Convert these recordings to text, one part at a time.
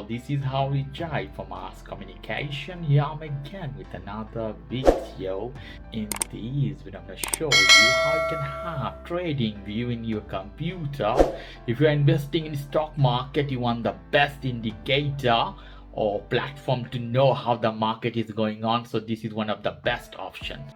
all, this is how we try from Mass Communication. Here I'm again with another video. In this video I'm going to show you how you can have TradingView in your computer. If you're investing in stock market, you want the best indicator or platform to know how the market is going on, so this is one of the best options.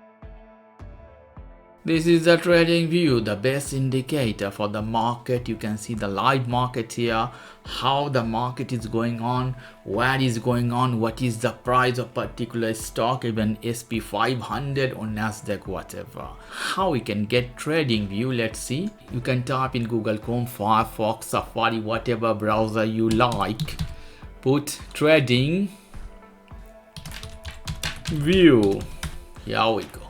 This is the TradingView, the best indicator for the market. You can see the live market here, how the market is going on, where is going on, what is the price of particular stock, even SP 500 or Nasdaq, whatever. How we can get TradingView, let's see. You can type in Google Chrome, Firefox, Safari, whatever browser you like. Put TradingView. Here we go.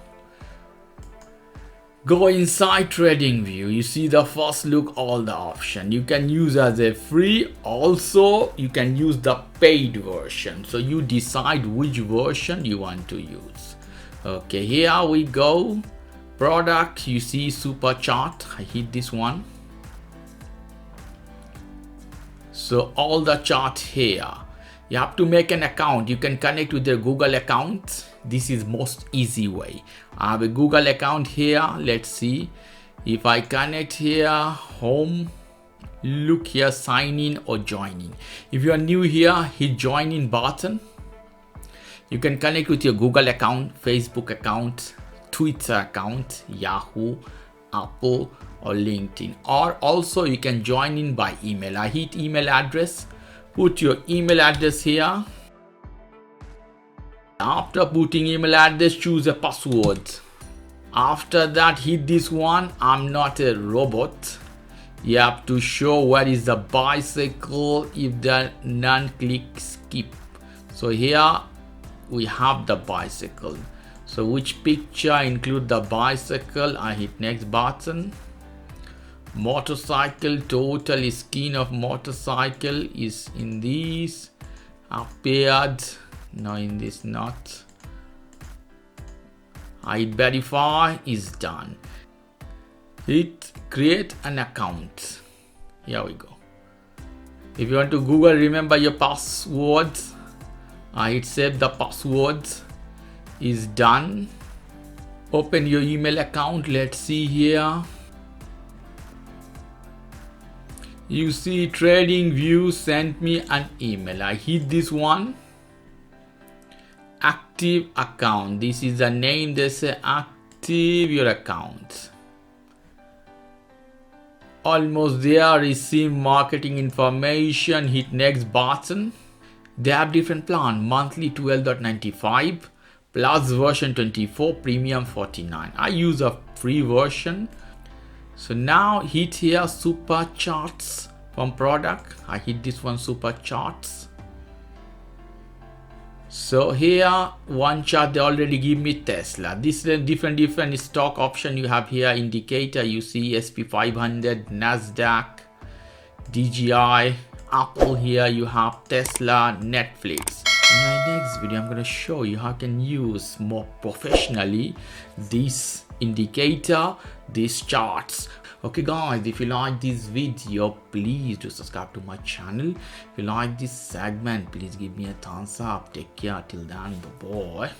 Go inside TradingView. You see the first look, all the option you can use as a free. Also you can use the paid version, so you decide which version you want to use. Okay, here we go. Product, you see super chart. I hit this one. So all the chart here, you have to make an account. You can connect with your Google account. This is most easy way. I have a Google account here. Let's see if I connect here, home, look here, sign in or join in. If you are new here, hit join in button. You can connect with your Google account, Facebook account, Twitter account, Yahoo, Apple or LinkedIn, or also you can join in by email. I hit email address. Put your email address here. After putting email address, choose a password. After that, hit this one. I'm not a robot. You have to show where is the bicycle. If the none, click skip. So here we have the bicycle. So which picture include the bicycle? I hit next button. Motorcycle, total skin of motorcycle is in this, appeared, no, in this not. I hit verify, is done. Hit create an account. Here we go. If you want to Google, remember your password. I hit save the password, is done. Open your email account. Let's see here. You see TradingView sent me an email. I hit this one. Active account. This is the name. They say active your account. Almost there. Receive marketing information. Hit next button. They have different plan. Monthly 12.95, plus version 24, premium 49. I use a free version. So now hit here super charts from product. I hit this one, super charts. So here one chart, they already give me Tesla. This is different stock option you have here. Indicator, you see SP 500, Nasdaq, DGI, Apple. Here you have Tesla, Netflix. In my next video, I'm going to show you how you can use more professionally this indicator, these charts. Okay guys, if you like this video, please do subscribe to my channel. If you like this segment, please give me a thumbs up. Take care till then, bye bye.